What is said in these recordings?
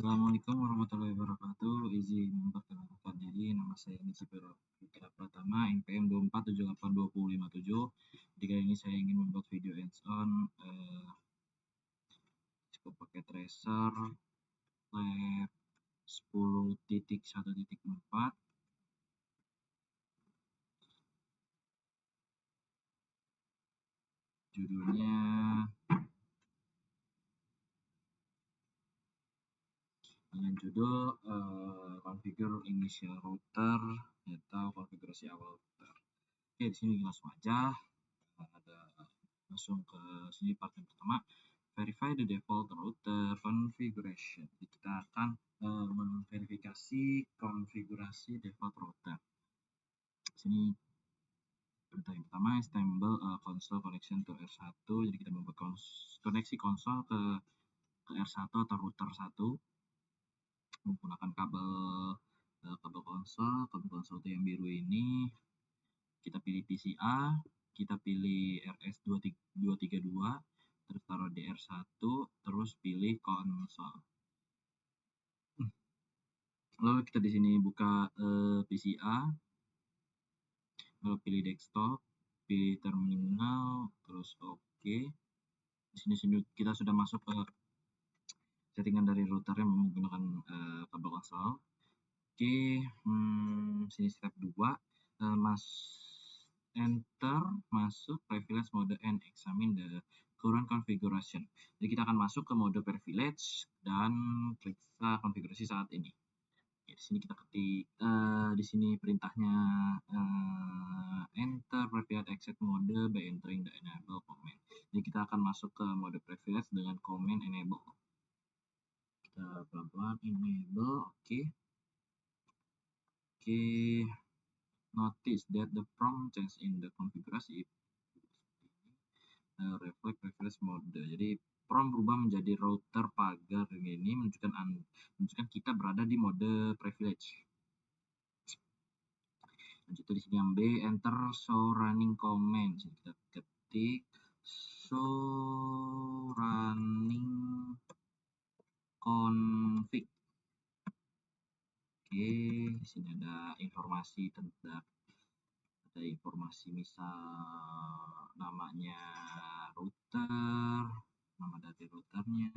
Assalamualaikum warahmatullahi wabarakatuh. Izin memperkenalkan diri, nama saya Niji Putra Pratama, NPM 24782057. Di kali ini saya ingin membuat video hands-on cukup pakai tracer lab 10.1.4. Judulnya dengan judul configure initial router atau konfigurasi awal router. Oke, di sini langsung aja langsung ke sini part yang pertama, verify the default router configuration. Jadi kita akan memverifikasi konfigurasi default router. Di sini perintah yang pertama, assemble console connection to R1. Jadi kita membuat koneksi konsol ke R1 atau router 1 menggunakan kabel konsol itu yang biru ini. Kita pilih PCA, kita pilih RS232, terus taruh di R1, terus pilih konsol. Lalu kita di sini buka PCA, lalu pilih desktop, pilih terminal, terus OK. Di sini kita sudah masuk ke settingan dari router yang menggunakan kabel konsol. Oke, sini step 2, masuk privilege mode and examine the current configuration. Jadi kita akan masuk ke mode privilege dan periksa konfigurasi saat ini. Oke, di sini kita ketik di sini perintahnya enter privilege exit mode by entering the enable command. Jadi kita akan masuk ke mode privilege dengan command enable. Kita pelan-pelan enable, oke. Notice that the prompt change in the configuration reflect privilege mode. Jadi prompt berubah menjadi router pagar ini menunjukkan kita berada di mode privilege. Lanjut di sini yang B, enter show running command. Jadi kita ketik show running config. Oke, di sini ada informasi tentang misal namanya router, nama dari routernya.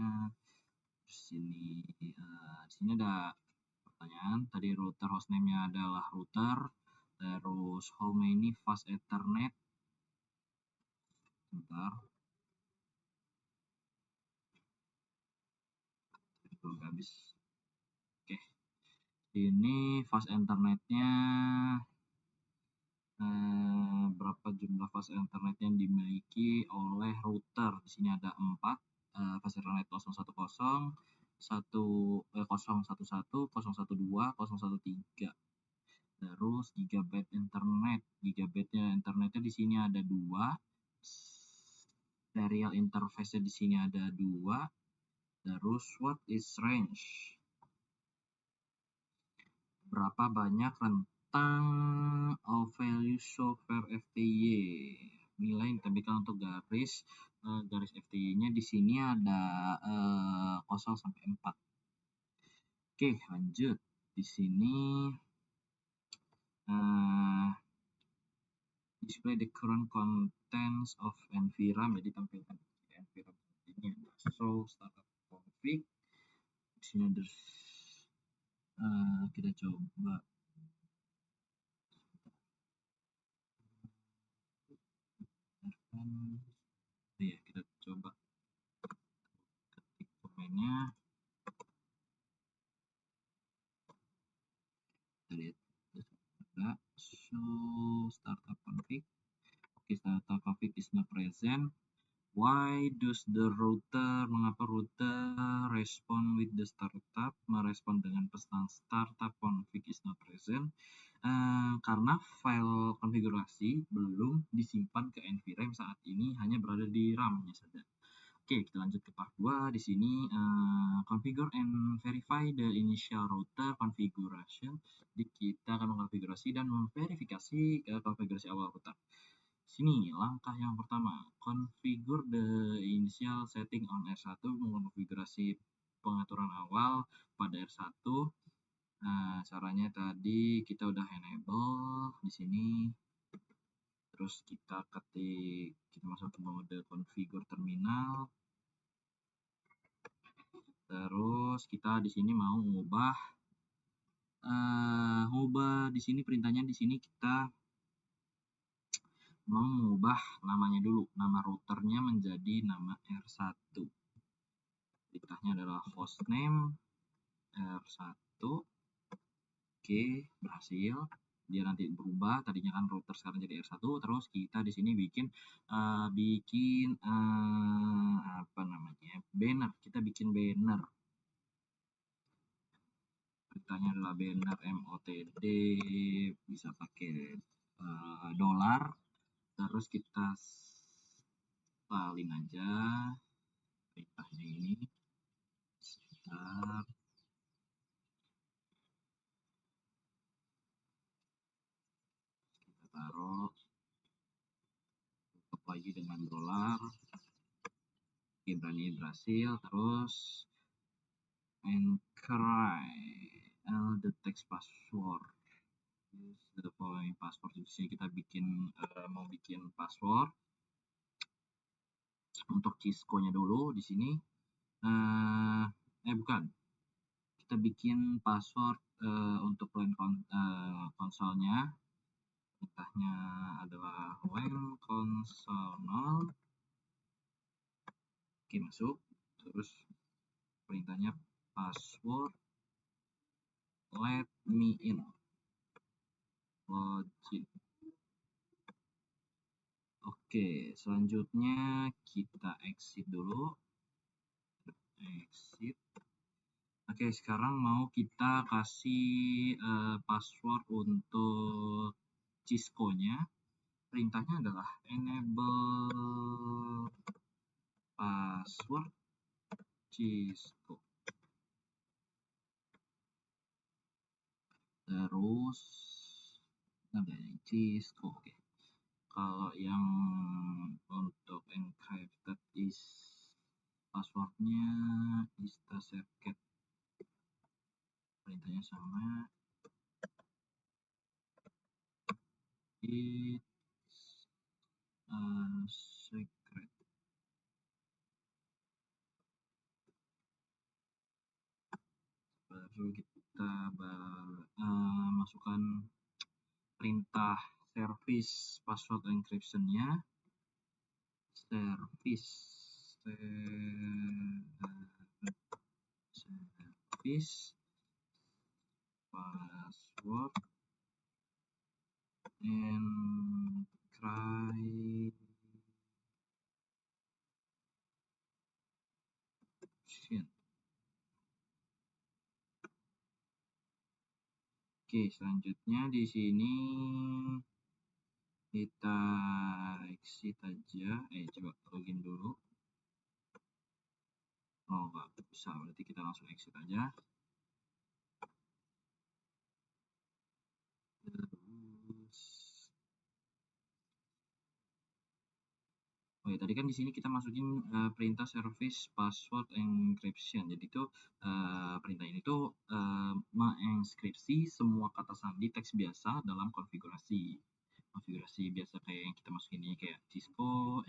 Di sini ada pertanyaan. Tadi router hostname-nya adalah router. Terus how many fast ethernet. Bentar. Belum habis. Oke. Ini fast ethernetnya berapa jumlah fast ethernet yang dimiliki oleh router. Di sini ada 4 fast ethernet 010, 011, 012, 013. Terus gigabyte internet. Internetnya di sini ada 2. Serial interface-nya di sini ada 2. Terus what is range? Berapa banyak rentang value software FTY? Nilai yang ditampilkan untuk garis FTY-nya di sini ada 0 sampai 4. Oke, lanjut. Di sini display the current contents of NVRAM. Jadi tampilkan NVRAM ini ada show startup config. Di sini ada kita coba ya, kita coba ketik komennya. Kita lihat ada show startup config. Oke, startup config is not present. Why does the router, mengapa router respond with the startup, merespon dengan pesan startup config is not present? Karena file konfigurasi belum disimpan ke NVRAM saat ini, hanya berada di RAM-nya saja. Oke, kita lanjut ke part 2. Di sini configure and verify the initial router configuration. Jadi kita akan mengkonfigurasi dan memverifikasi konfigurasi awal router. Sini langkah yang pertama, configure the initial setting on R1, mengonfigurasi pengaturan awal pada R1. Nah, caranya tadi kita udah enable di sini. Terus kita masuk ke mode configure terminal. Terus kita di sini mau mengubah di sini perintahnya di sini kita mau mengubah namanya dulu, nama routernya menjadi nama R1. Perintahnya adalah hostname R1. Oke, berhasil. Dia nanti berubah, tadinya kan router sekarang jadi R1. Terus kita di sini bikin apa namanya? Banner. Kita bikin banner. Perintahnya adalah banner motd, bisa pakai dolar. Terus kita salin aja perintahnya ini. Sebentar. Kita taruh, tutup lagi dengan dolar. Ini berhasil. Terus encrypt the text password. Use the following password. Di sini kita mau bikin password untuk Cisco-nya dulu di sini. Bukan. Kita bikin password untuk LAN konsolnya. Perintahnya adalah when console. Oke, masuk. Terus perintahnya password let me in. Login. Oke, selanjutnya kita exit dulu. Exit. Oke, sekarang mau kita kasih password untuk Cisco-nya. Perintahnya adalah enable password Cisco. Terus Cisco. Oke. Kalau yang untuk encrypted passwordnya is the secret. Perintahnya sama. It's a secret. Baru kita masukkan perintah service password encryption-nya. Service password encryption. Oke, selanjutnya di sini kita exit aja. Coba login dulu. Oh, nggak bisa, berarti kita langsung exit aja. Terus tadi kan di sini kita masukin perintah service password encryption. Jadi itu perintah ini tuh mengenskripsi semua kata sandi teks biasa dalam konfigurasi biasa kayak yang kita masukin ini, kayak Cisco,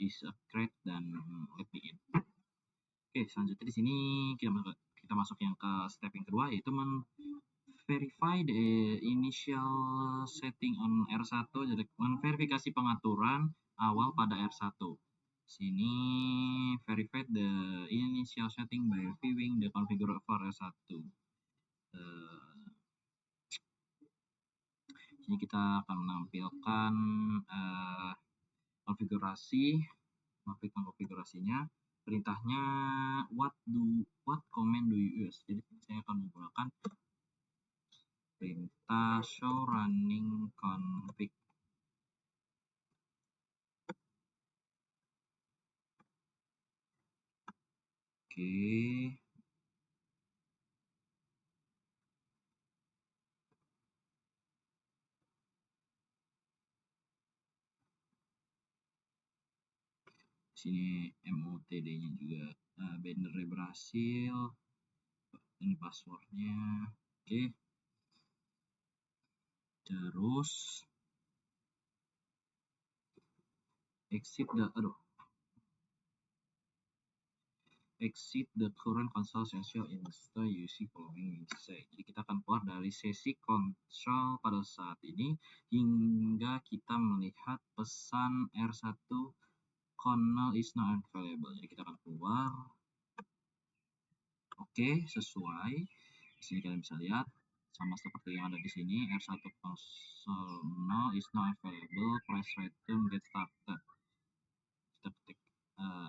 is a crate, dan let me in. Oke, selanjutnya di sini kita masuk yang ke step yang kedua, yaitu verify the initial setting on R1. Jadi memverifikasi pengaturan awal pada R1. Sini verify the initial setting by viewing the configure for R1. Sini kita akan menampilkan konfigurasinya. Perintahnya what command do you use. Jadi saya akan menggunakan perintah show running config. Oke. Sini motd-nya juga bannernya berhasil, ini passwordnya. Oke, terus exit the current console session instead using following message. Jadi kita akan keluar dari sesi console pada saat ini hingga kita melihat pesan R1 kernel is not available. Jadi kita akan keluar. Oke, sesuai. Di sini kalian bisa lihat sama seperti yang ada di sini, R1 kernel is not available, press return get started. Kita ketik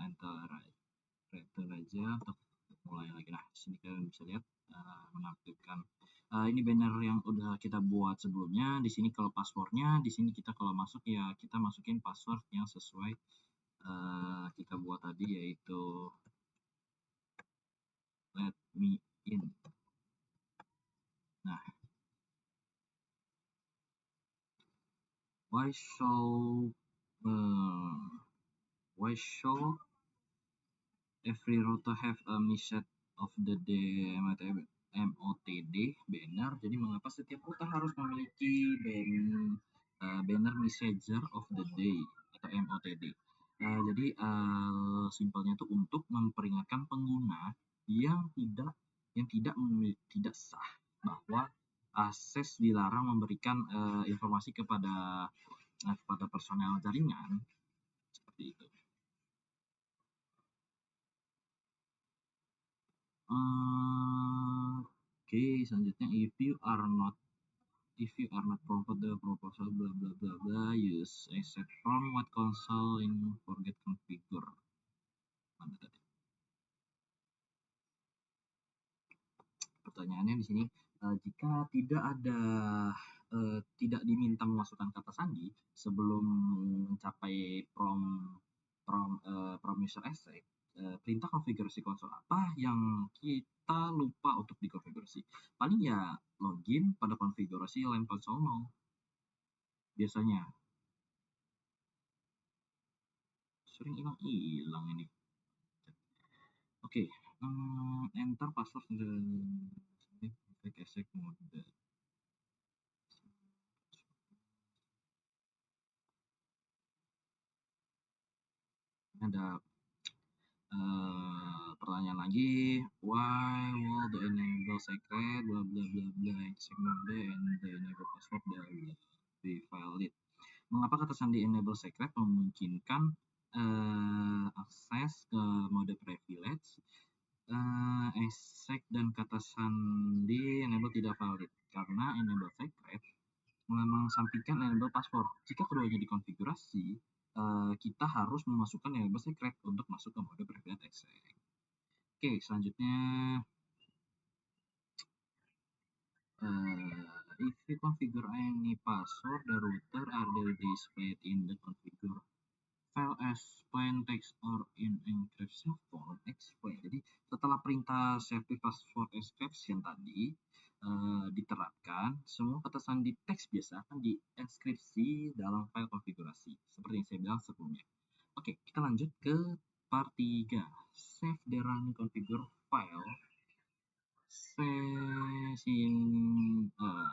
enter aja untuk mulai lagi. Nah, di sini kalian bisa lihat menampilkan ini banner yang udah kita buat sebelumnya. Di sini kalau passwordnya, di sini kita kalau masuk ya kita masukin password yang sesuai kita buat tadi, yaitu let me in. Nah, why show every router have a message of the day MOTD banner? Jadi mengapa setiap router harus memiliki banner messenger of the day atau MOTD? Jadi simpelnya itu untuk memperingatkan pengguna yang tidak sah bahwa akses dilarang memberikan informasi kepada personel jaringan seperti itu. Oke, selanjutnya if you are not provide the proposal bla bla bla bla, use exit from what console in forget configure. Mana tadi? Pertanyaannya di sini, jika tidak diminta memasukkan kata sandi sebelum mencapai user exec, perintah konfigurasi konsol apa yang kita lupa untuk dikonfigurasi? Paling ya login pada konfigurasi LAN console 0 biasanya. Sering hilang ini. Oke, enter password exec mode. Ada pertanyaan lagi, why will the enable secret bla bla bla bla exec mode and the enable password be valid? Mengapa kata sandi enable secret memungkinkan akses ke mode privilege, exec dan kata sandi enable tidak valid? Karena enable secret mengesampingkan enable password. Jika keduanya dikonfigurasi, kita harus memasukkan enable secret untuk masuk ke mode privilege exec. Oke, selanjutnya if you configure any password, the router are displayed in the configure file as plain text or in encryption form. Explain. Jadi setelah perintah safety password encryption tadi diterapkan, semua kata sandi teks biasa akan dienkripsi dalam file konfigurasi seperti yang saya bilang sebelumnya. Oke, kita lanjut ke part 3. Save the running configure file.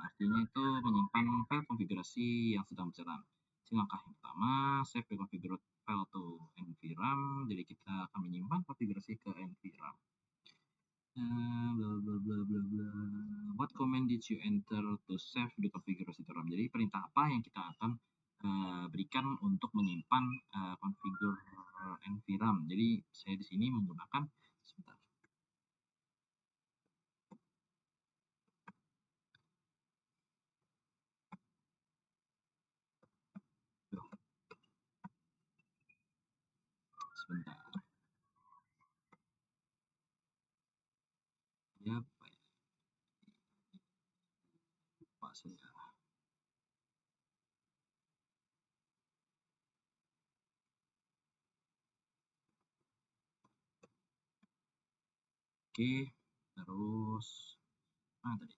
Artinya itu menyimpan file konfigurasi yang sedang berjalan. Langkah yang pertama, save the configure file to nvram. Jadi kita akan menyimpan konfigurasi ke nvram. Bla bla bla bla bla. What command did you enter to save the configurasi to RAM? Jadi perintah apa yang kita akan berikan untuk menyimpan configure nvram. Jadi saya di sini menggunakan sebentar. Sebentar. Ya, Pak saya. Oke, terus tadi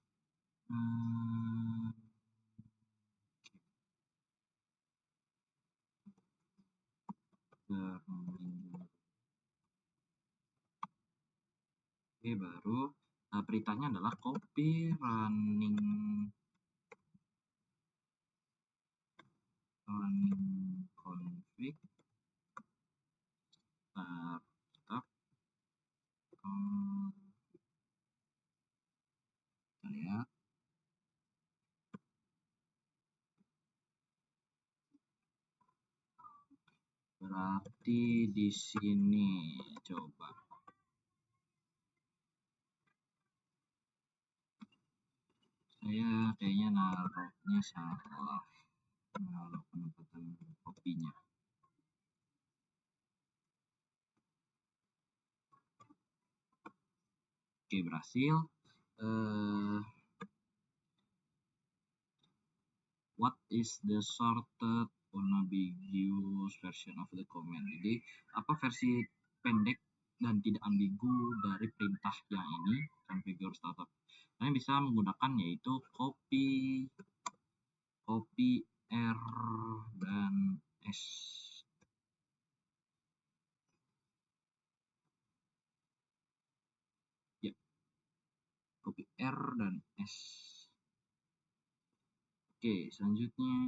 Oke, baru beritanya adalah copy running config startup kita lihat. Berarti di sini coba saya kayaknya naruhnya salah, naruh penempatan kopinya. Oke, berhasil. What is the sorted unambiguous version of the command? Jadi apa versi pendek dan tidak ambigu dari perintah yang ini, configure startup? Kalian bisa menggunakan yaitu copy R dan S. Ya, copy R dan S. Oke, selanjutnya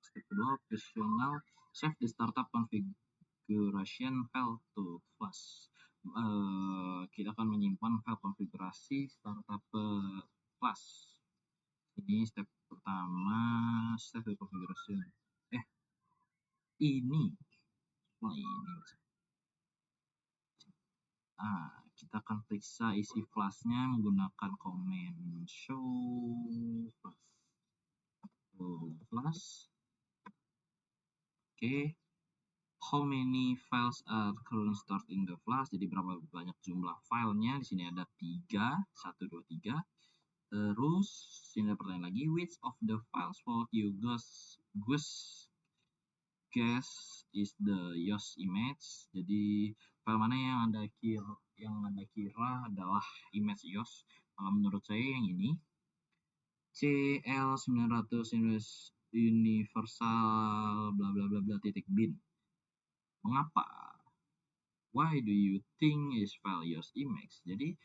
step kedua, optional save the startup configuration file to flash. Kita akan menyimpan file konfigurasi startup flash. Ini step pertama, save the configuration. Ini kita akan periksa isi flashnya menggunakan command show flash. Oke, how many files are currently stored in the flash? Jadi berapa banyak jumlah filenya? Di sini ada 3, 1, 2, 3. Terus sini ada pertanyaan lagi, which of the files will you guess is the YOS image? Jadi file mana yang Anda kira adalah image YOS? Kalau menurut saya yang ini, CL900 universal bla bla bla bla .bin. Mengapa? Why do you think is file YOS image? Jadi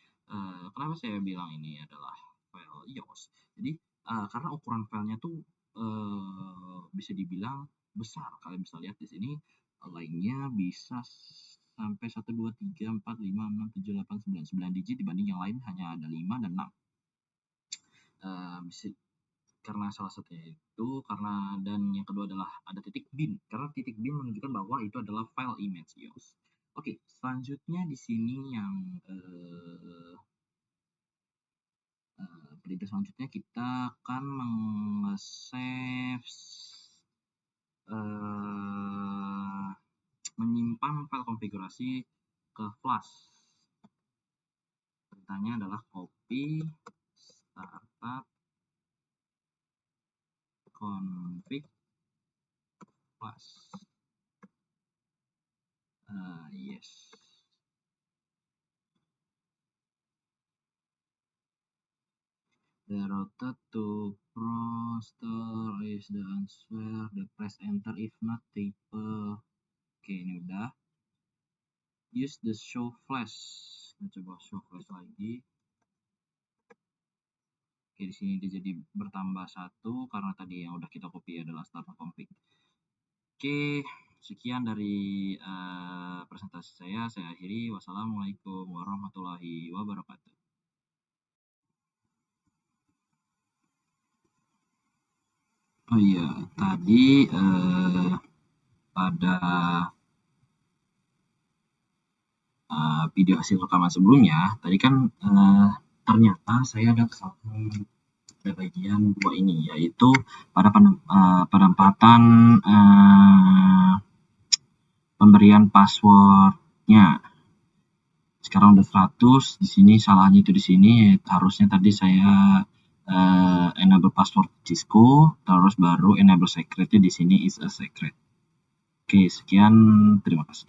kenapa saya bilang ini adalah file YOS? Jadi karena ukuran filenya tuh bisa dibilang besar. Kalian bisa lihat di sini line-nya bisa sampai 1, 2, 3, 4, 5, 6, 7, 8, 9 digit, dibanding yang lain hanya ada 5 dan 6. Karena salah satunya itu dan yang kedua adalah ada titik bin, karena titik bin menunjukkan bahwa itu adalah file image YOS. Oke, selanjutnya di sini yang perintah selanjutnya kita akan menyimpan file konfigurasi ke flash. Perintahnya adalah copy startup config flash. Yes. The router to roster is the answer. The press enter if not type. Oke, ini udah. Use the show flash. Kita coba show flash lagi. Oke, di sini dia jadi bertambah 1 karena tadi yang udah kita copy adalah startup config. Oke, sekian dari presentasi saya akhiri. Wassalamualaikum warahmatullahi wabarakatuh. Oh iya, tadi pada video hasil rekaman sebelumnya, tadi kan ternyata saya ada kesalahan pada bagian 2 ini, yaitu pada penempatan pemberian passwordnya. Sekarang udah 100, di sini salahnya itu di sini, harusnya tadi saya enable password Cisco, terus baru enable secretnya di sini is a secret. Oke, sekian, terima kasih.